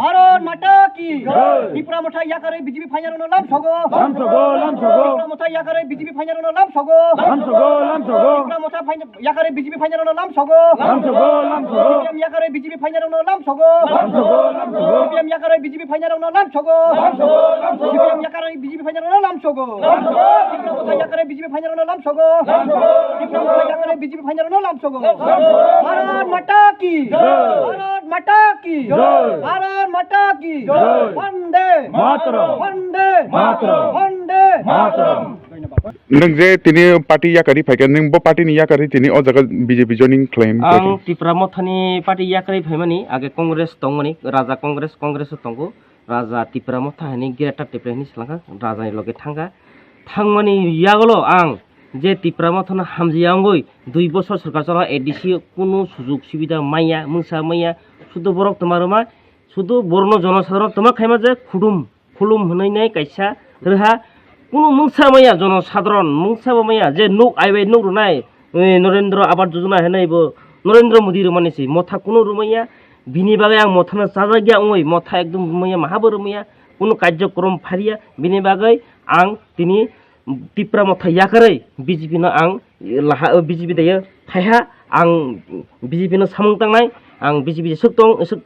ভারত মাতা কি ত্রিপুরা মাথা ইয়াকারে বিজেপি ফাইনাল নাম সগো ত্রিপুরা মাথা ইয়াকারে বিজেপি ফাইনাল নাম সগো ত্রিপুরা মাথা ইয়াকারে বিজেপি ফাইনাল নাম সগো সিপিএম ইয়াকারে বিজেপি ফাইনাল নাম সগো সিপিএম ইয়াকারে বিজেপি ফাইনাল নাম সগো সিপিএম ইয়াকারে বিজেপি ফাইনাল নাম সগো ত্রিপুরা মাথা ইয়াকারে বিজেপি ফাইনাল নাম সগো ত্রিপুরা মাথা ইয়াকারে বিজেপি ফাইনাল নাম সগো ভারত মাতা কি ভারত মাতা কি ভারত মাতা কি বন্দে মাতরম বন্দে মাতরম বন্দে মাতরম नों जे तिनी पार्टी याकारि फायगोन नों बो पार्टीनि याकारि तिनी अ जागा बीजेपी जॉइनिंग क्लेम आं त्रिपुरा मथानि पार्टी याकारि फायमानि आगे कांग्रेस दंमोनि राजा कांग्रेस दंगो राजा त्रिपुरा मथानि गिराटा टिप्रेनि सलांगा राजानि लगे थांमानि यागलो आं जे त्रिपुरा मथाना हामजियांगै 2 बोसोर सरकार चला एडिसि कुनु सुजुग सुबिदा माइया मुंसा माइया सुदु बरक तमारमा सुदु बरनो जनसाधारण तमा खायमा जे खुलुम होनाय कायसा रहा कुनु मुंसा माइया जनसाधारण मुंसा माइया जे नुक आइबाय नुक रुनाय नरेंद्र आबाद योजना हेनायबो नरेंद्र मोदी रुमानिसि मथा कुनु रुमाइया बिनि बागै आं मथाना जाजागिया ओइ मथा एकदम रुमाइया महाबो रुमाइया कुनु कार्यक्रम फारिया बिनि बागै आं तिनि त्रिपुरा मथा याकारै बीजेपी न आं बीजेपी दायो फायहा आं बीजेपी न सामं तांनाय आं बीजेपी सुख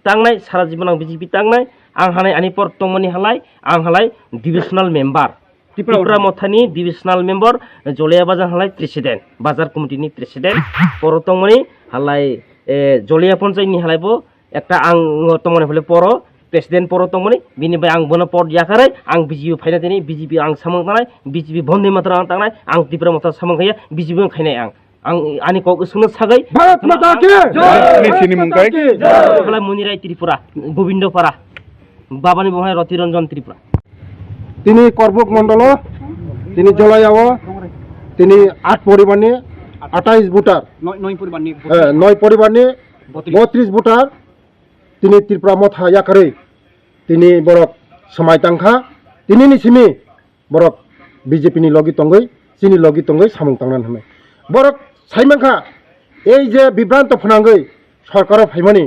तांनाय सारा जीवन आं बीजेपी तांनाय आं हानाय आनि पर तंमनि हालाय आं हालाय डिविजनल मेम्बार त्रिपुरा मथानि डिविजनल मेम्बर जलिया बाजार हालाय प्रेसिडेंट बाजार कमिटिनि प्रेसिडेंट पर तंमनि हालाय जलिया पन्चायतनि हालायबो एकटा आं तंमनि हले पर प्रेसिडेंट पर तंमनि बिनि बाय आं बनो पद याकारै आं बीजेपी फायना दिनै बीजेपी आं सामं तांनाय बीजेपी बन्दे मातरम आं तांनाय आं त्रिपुरा मथा सामं खाया बीजेपी खायनाय आं आनि कक सुनो सागै भारत माता की निसिनि मुंगाय बला मुनिराय त्रिपुरा गोविंदपारा बाबानि बहाय रतिरंजन त्रिपुरा তিনি করবুক মন্ডল তিনি জলায়াও তিনি 8 পরিবারনি 28 ভোটার 9 পরিবারনি 32 ভোটার তিনি ত্রিপুরা মথা ইয়াকারে তিনি বরক समाय तांखा তিনি নিসিমি বরক বিজেপি নি লগি তঙ্গই চিনি লগি তঙ্গই সামং তাंनान हमें বরক সাইমানখা এই যে বিভ্রান্ত ফনাঙ্গই সরকার ফাইমানি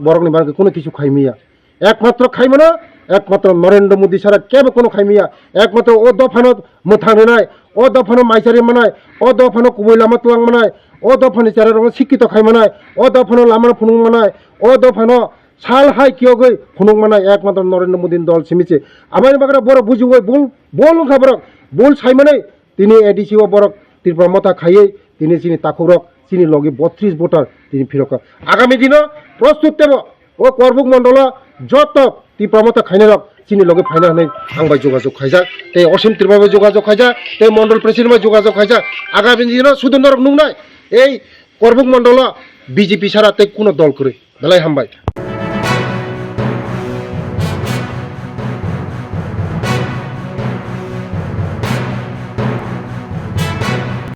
বরকনি বারকে কোনো কিছু খাইমিয়া একমাত্র খাইমানো একমাত্র নরেন্দ্র মোদী ছাড়া কেবে কোনো খাইমিয়া একমাত্র ও দফানো মুথাंनो नाय ও দফানো মাইসারি মানায় ও দফানো কুবই লামা তুলাং মানায় ও দফানি চারা রং শিক্ষিত খাইমানায় ও দফানো লামার ফুনুং মানায় ও দফানো সাল হাই কিয়গৈ ফুনুং মানায় একমাত্র নরেন্দ্র মোদীর দল সিমিছে আমার বাগরা বড় বুঝুগৈ বল খাবরক বল সাইমানে তিনি এডিসি ও বরক ত্রিপুরা মথা খাইয়ে তিনি চিনি তাকুরক চিনি লগে 32 ভোটার তিনি ফিরক আগামী দিন প্রস্তুত দেব ও করবুক মন্ডল যত ত্রিপুরা মথা খাইনে রক চিনি লগে ফাইনা হनै आंबाय যোগাযোগ খাইজা তে অসীম ত্রিপুরা যোগাযোগ খাইজা তে মন্ডল প্রেসিডেন্ট যোগাযোগ খাইজা আগামী দিন সুদন্দর নুংনাই এই করবুক মন্ডল বিজেপি ছাড়া তে কোনো দল করে বেলাই হামবাই